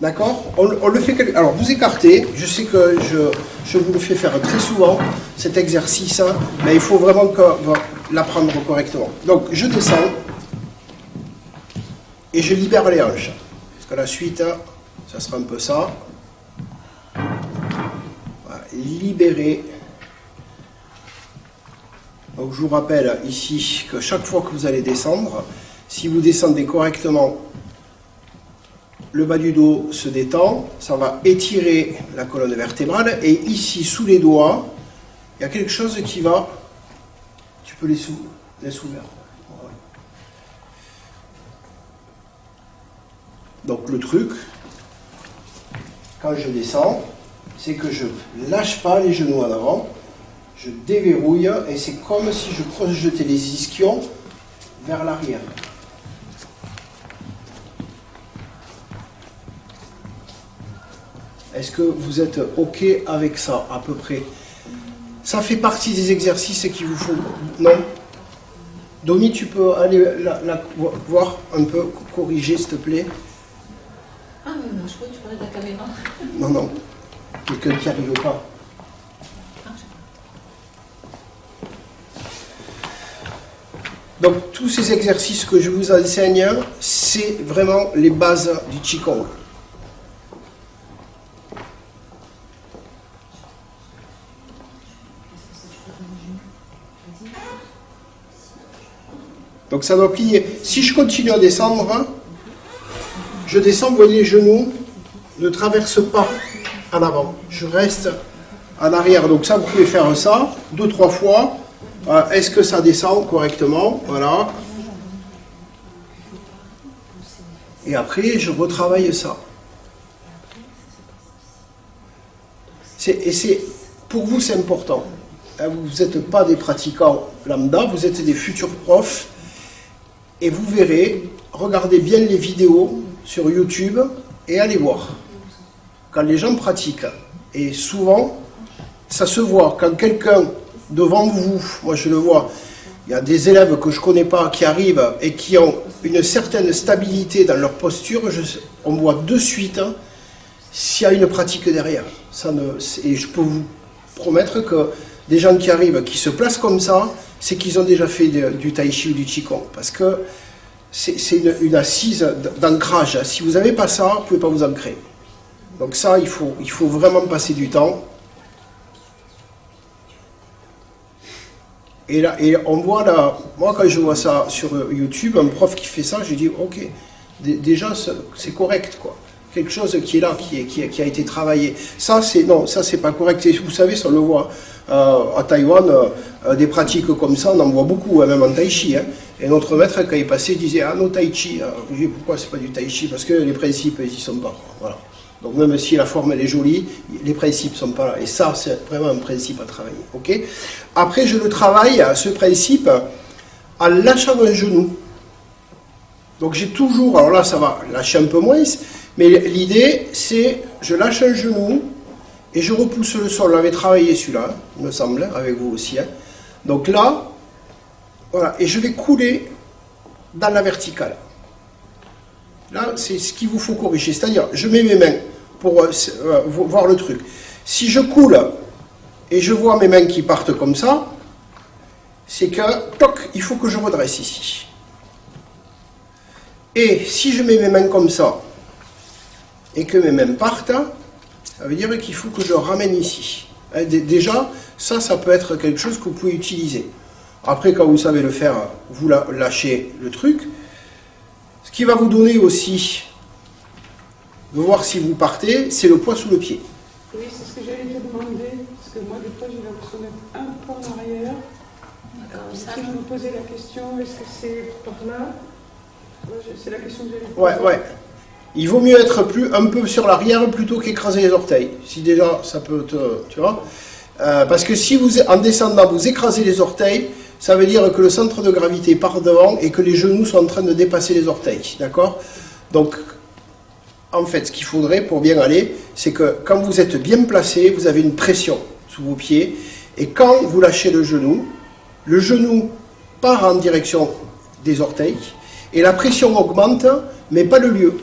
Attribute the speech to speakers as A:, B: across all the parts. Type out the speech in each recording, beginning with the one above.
A: D'accord, on le fait. Alors, vous écartez. Je sais que je vous le fais faire très souvent, cet exercice, hein, mais il faut vraiment l'apprendre correctement. Donc, je descends et je libère les hanches. Parce que la suite, ça sera un peu ça. Voilà, libérer. Donc, je vous rappelle ici que chaque fois que vous allez descendre, si vous descendez correctement, le bas du dos se détend, ça va étirer la colonne vertébrale, et ici, sous les doigts, il y a quelque chose qui va... Tu peux les soulever. Voilà. Donc le truc, quand je descends, c'est que je lâche pas les genoux en avant, je déverrouille, et c'est comme si je projetais les ischions vers l'arrière. Est-ce que vous êtes OK avec ça, à peu près? Ça fait partie des exercices qu'il vous faut. Non? Domi, tu peux aller voir un peu, corriger, s'il te plaît?
B: Ah non, je crois que tu parlais de la caméra.
A: Non, non. Quelqu'un qui n'arrive pas. Donc, tous ces exercices que je vous enseigne, c'est vraiment les bases du Qigong. Donc ça doit plier. Si je continue à descendre, je descends, vous voyez, les genoux ne traversent pas en avant. Je reste en arrière. Donc ça, vous pouvez faire ça 2-3 fois. Est-ce que ça descend correctement? Voilà. Et après, je retravaille ça. Pour vous, c'est important. Vous n'êtes pas des pratiquants lambda, vous êtes des futurs profs. Et vous verrez, regardez bien les vidéos sur YouTube et allez voir. Quand les gens pratiquent, et souvent, ça se voit, quand quelqu'un devant vous, moi je le vois, il y a des élèves que je ne connais pas qui arrivent et qui ont une certaine stabilité dans leur posture, on voit de suite s'il y a une pratique derrière. Et je peux vous promettre que des gens qui arrivent, qui se placent comme ça, c'est qu'ils ont déjà fait du tai chi ou du qigong, parce que c'est une assise d'ancrage. Si vous n'avez pas ça, vous ne pouvez pas vous ancrer. Donc ça, il faut vraiment passer du temps. Et on voit là, moi quand je vois ça sur YouTube, un prof qui fait ça, je dis ok, déjà c'est correct quoi. Quelque chose qui est là, qui a été travaillé. Ça c'est pas correct. Et vous savez, ça on le voit à Taïwan, des pratiques comme ça, on en voit beaucoup, même en tai chi. Et notre maître, quand il passait, disait ah non tai chi. Je dis pourquoi c'est pas du tai chi? Parce que les principes ils y sont pas. Voilà. Donc même si la forme elle est jolie, les principes sont pas là. Et ça c'est vraiment un principe à travailler. Ok. Après je le travaille ce principe en lâchant un genou. Donc j'ai toujours, alors là ça va lâcher un peu moins. Mais l'idée, c'est, je lâche un genou et je repousse le sol. On avait travaillé celui-là, il me semble, avec vous aussi. Donc là, voilà, et je vais couler dans la verticale. Là, c'est ce qu'il vous faut corriger. C'est-à-dire, je mets mes mains pour voir le truc. Si je coule et je vois mes mains qui partent comme ça, c'est que, toc, il faut que je redresse ici. Et si je mets mes mains comme ça, et que mes mains partent, ça veut dire qu'il faut que je ramène ici. Déjà, ça peut être quelque chose que vous pouvez utiliser. Après, quand vous savez le faire, vous lâchez le truc. Ce qui va vous donner aussi de voir si vous partez, c'est le poids sous le pied.
C: Oui, c'est ce que j'allais te demander, parce que moi, des fois, j'ai l'impression d'être un peu en arrière. Si je me posais la question, est-ce que c'est par là? C'est la question que j'allais te poser.
A: Ouais. Il vaut mieux être un peu sur l'arrière plutôt qu'écraser les orteils. Si déjà ça peut te... Tu vois parce que si vous, en descendant, vous écrasez les orteils, ça veut dire que le centre de gravité part devant et que les genoux sont en train de dépasser les orteils. D'accord? Donc, en fait, ce qu'il faudrait pour bien aller, c'est que quand vous êtes bien placé, vous avez une pression sous vos pieds. Et quand vous lâchez le genou part en direction des orteils. Et la pression augmente, mais pas le lieu.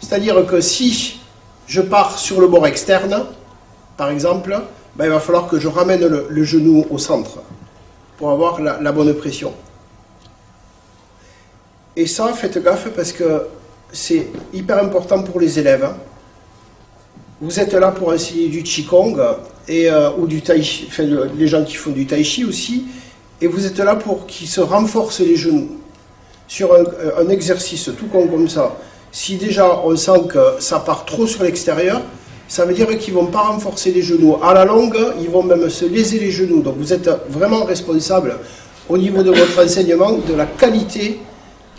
A: C'est-à-dire que si je pars sur le bord externe, par exemple, ben, il va falloir que je ramène le genou au centre pour avoir la bonne pression. Et ça, faites gaffe parce que c'est hyper important pour les élèves. Vous êtes là pour enseigner du Qigong ou du Tai Chi, enfin, les gens qui font du Tai Chi aussi, et vous êtes là pour qu'ils se renforcent les genoux. Sur un exercice tout con comme ça, si déjà on sent que ça part trop sur l'extérieur, ça veut dire qu'ils ne vont pas renforcer les genoux. À la longue, ils vont même se léser les genoux. Donc vous êtes vraiment responsable au niveau de votre enseignement de la qualité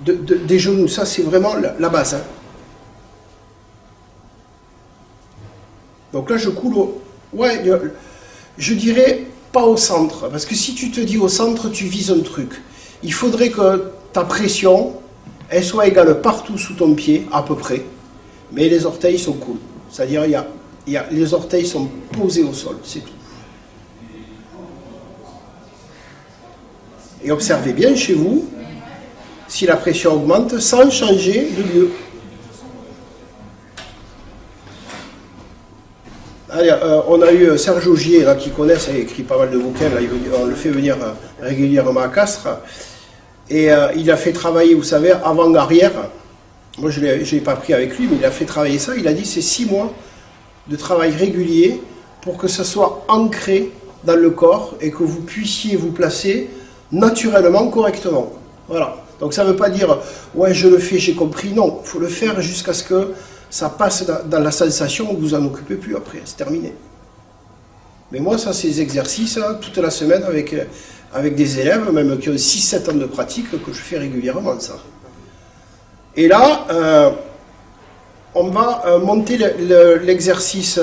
A: des genoux. Ça, c'est vraiment la base. Hein. Donc là, je coule ouais, je dirais pas au centre. Parce que si tu te dis au centre, tu vises un truc. Il faudrait que ta pression, elle soit égale partout sous ton pied, à peu près. Mais les orteils sont cool. C'est-à-dire, les orteils sont posés au sol, c'est tout. Et observez bien chez vous si la pression augmente sans changer de lieu. Allez, on a eu Serge Augier, là, qui connaît, il a écrit pas mal de bouquins, là, on le fait venir régulièrement à Castres. Et il a fait travailler, vous savez, avant-arrière. Moi, je ne l'ai pas pris avec lui, mais il a fait travailler ça. Il a dit c'est 6 mois de travail régulier pour que ça soit ancré dans le corps et que vous puissiez vous placer naturellement, correctement. Voilà. Donc ça ne veut pas dire ouais, je le fais, j'ai compris. Non, il faut le faire jusqu'à ce que ça passe dans la sensation où vous en occupez plus après. C'est terminé. Mais moi, ça, c'est des exercices hein, toute la semaine avec des élèves, même qui ont 6-7 ans de pratique, que je fais régulièrement ça. Et là, on va monter l'exercice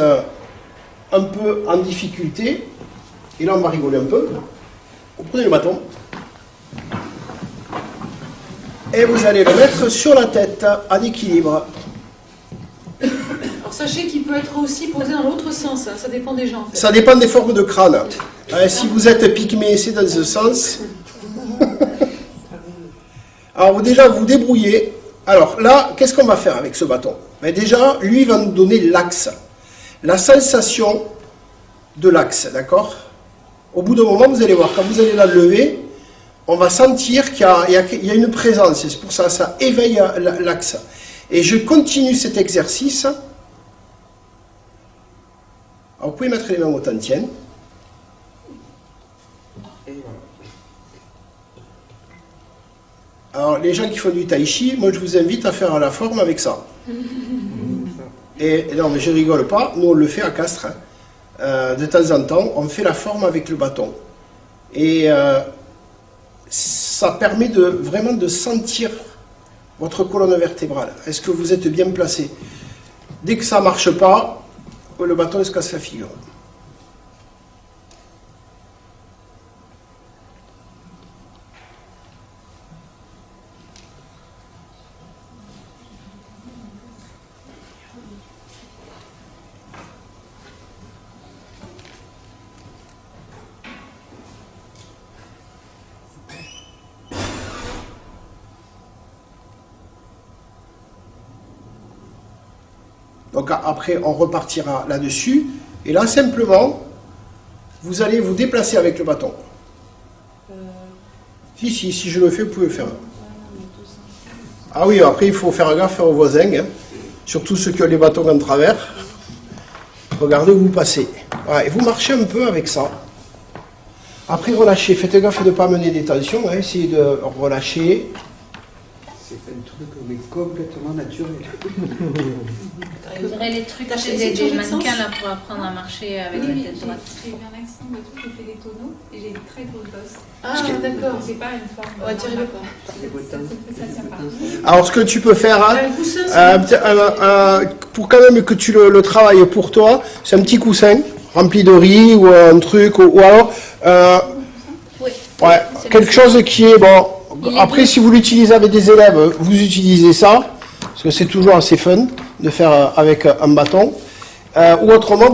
A: un peu en difficulté. Et là, on va rigoler un peu. Vous prenez le bâton. Et vous allez le mettre sur la tête, en équilibre.
B: Alors sachez qu'il peut être aussi posé dans l'autre sens, hein. Ça dépend des gens. En fait.
A: Ça dépend des formes de crâne. Si vous êtes pygmé, c'est dans ce sens. Alors déjà, vous débrouillez. Alors là, qu'est-ce qu'on va faire avec ce bâton? Ben déjà, lui, il va nous donner l'axe. La sensation de l'axe, d'accord? Au bout d'un moment, vous allez voir, quand vous allez la lever, on va sentir qu'il y a une présence. C'est pour ça que ça éveille l'axe. Et je continue cet exercice. Alors, vous pouvez mettre les mains au tantien. Alors, les gens qui font du tai chi, moi je vous invite à faire la forme avec ça. Et non, mais je rigole pas, nous on le fait à Castres. De temps en temps, on fait la forme avec le bâton. Et ça permet vraiment de sentir votre colonne vertébrale. Est-ce que vous êtes bien placé? Dès que ça ne marche pas, le bâton se casse la figure. Donc après, on repartira là-dessus. Et là, simplement, vous allez vous déplacer avec le bâton. Si je le fais, vous pouvez le faire. Ah oui, après, il faut faire gaffe aux voisins. Hein. Surtout ceux qui ont les bâtons en travers. Regardez où vous passez. Voilà, et vous marchez un peu avec ça. Après, relâchez. Faites gaffe de ne pas mener des tensions. Hein. Essayez de relâcher.
D: C'est un truc mais complètement naturel.
E: Vous aurez les trucs chez des mannequins là pour apprendre à marcher avec la tête droite.
F: J'ai eu un accident de truc qui fait des tonneaux et j'ai des très grosses bosses.
B: Ah, d'accord.
F: C'est pas une forme.
B: Ouais, tu arrives pas.
F: Ça tient pas.
A: Alors, ce que tu peux faire, hein, pour quand même que tu le travailles pour toi, c'est un petit coussin rempli de riz ou un truc, ou alors
E: Oui.
A: Ouais, quelque chose qui est bon. Après, si vous l'utilisez avec des élèves, vous utilisez ça, parce que c'est toujours assez fun de faire avec un bâton. Ou autrement,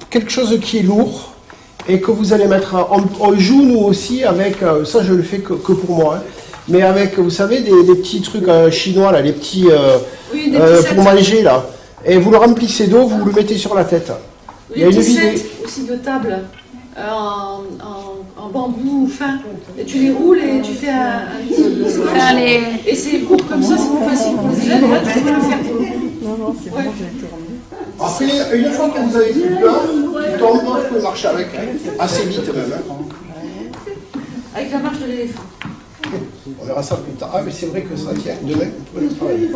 A: quelque chose qui est lourd et que vous allez mettre. On joue nous aussi avec. Ça, je le fais que pour moi. Hein, mais avec, vous savez, des petits trucs chinois, là, les petits,
B: Oui, des petits sets.
A: pour manger, là. Et vous le remplissez d'eau, vous le mettez sur la tête.
B: Oui,
A: Il y a une
B: des petits
A: vidéo.
B: sets aussi de table en bambou fin. Et tu les roules et tu fais un Et c'est court comme ça, c'est plus facile pour les élèves. Là, tu peux le faire.
C: Non, c'est
B: Ouais.
C: bon, je l'ai tourné.
A: Après, une fois que vous avez plus peur, il tombe, vous pouvez marcher avec, assez vite même. Hein.
B: Avec la marche de l'éléphant.
A: On verra ça plus tard. Ah, mais c'est vrai que ça tient. Demain, vous pouvez le travailler.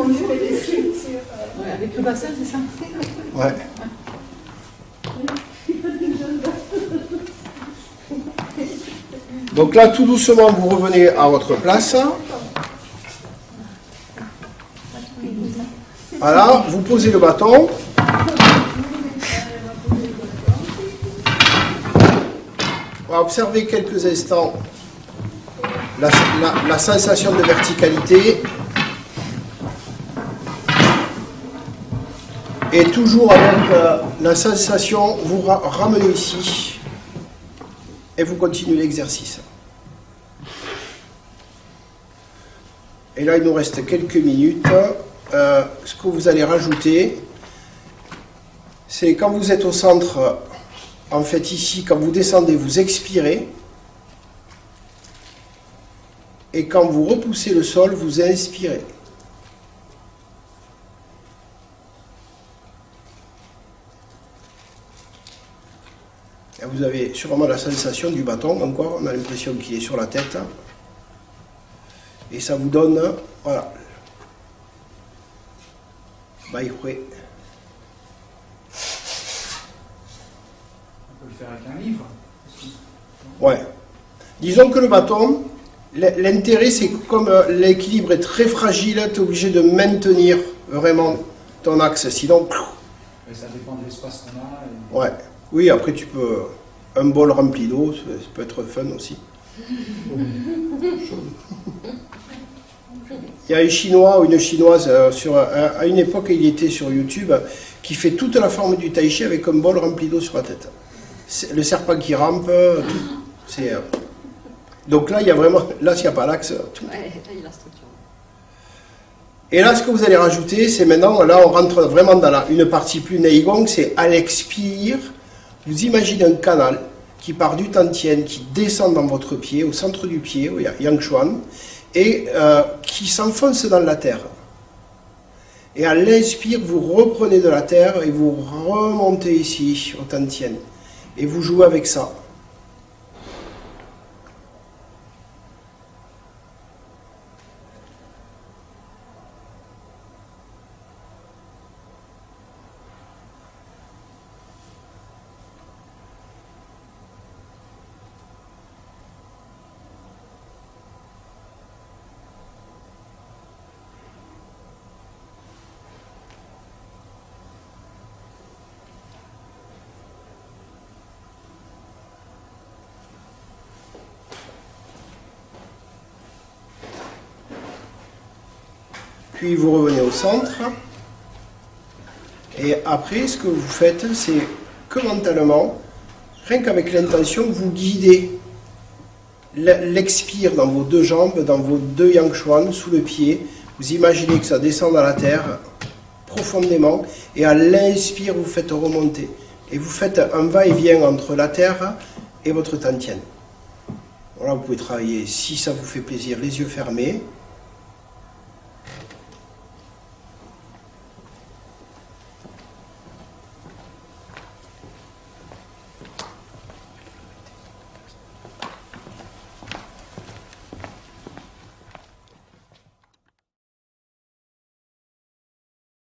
B: Ouais, avec le bassin, c'est ça?
A: Ouais. Donc là, tout doucement, vous revenez à votre place. Voilà, vous posez le bâton. On va observer quelques instants la sensation de verticalité. Et toujours avec la sensation, vous ramenez ici et vous continuez l'exercice. Et là, il nous reste quelques minutes. Ce que vous allez rajouter, c'est quand vous êtes au centre, en fait ici, quand vous descendez, vous expirez. Et quand vous repoussez le sol, vous inspirez. Et vous avez sûrement la sensation du bâton, encore, on a l'impression qu'il est sur la tête. Et ça vous donne, voilà. Bye,
G: On peut le faire avec un livre.
A: ouais. Disons que le bâton, l'intérêt c'est que comme l'équilibre est très fragile, tu es obligé de maintenir vraiment ton axe, sinon...
G: Et ça dépend de l'espace qu'on a. Et...
A: Ouais. Oui, après tu peux... Un bol rempli d'eau, ça peut être fun aussi. Il y a un Chinois ou une Chinoise, à une époque il était sur YouTube, qui fait toute la forme du tai chi avec un bol rempli d'eau sur la tête. Le serpent qui rampe, tout. Donc là, il y a vraiment, là s'il n'y a pas l'axe, tout.
F: Ouais, là, il y a la structure.
A: Et là, ce que vous allez rajouter, c'est maintenant, là on rentre vraiment dans une partie plus Neigong, c'est à l'expire, vous imaginez un canal qui part du Tantien, qui descend dans votre pied, au centre du pied, au Yang Chuan, et qui s'enfonce dans la terre. Et à l'inspire, vous reprenez de la terre et vous remontez ici, au Tantien. Et vous jouez avec ça. Puis vous revenez au centre. Et après, ce que vous faites, c'est que mentalement, rien qu'avec l'intention, vous guidez l'expire dans vos deux jambes, dans vos deux Yang Chuan, sous le pied. Vous imaginez que ça descend dans la terre profondément. Et à l'inspire, vous faites remonter. Et vous faites un va-et-vient entre la terre et votre Tantien. Voilà, vous pouvez travailler, si ça vous fait plaisir, les yeux fermés.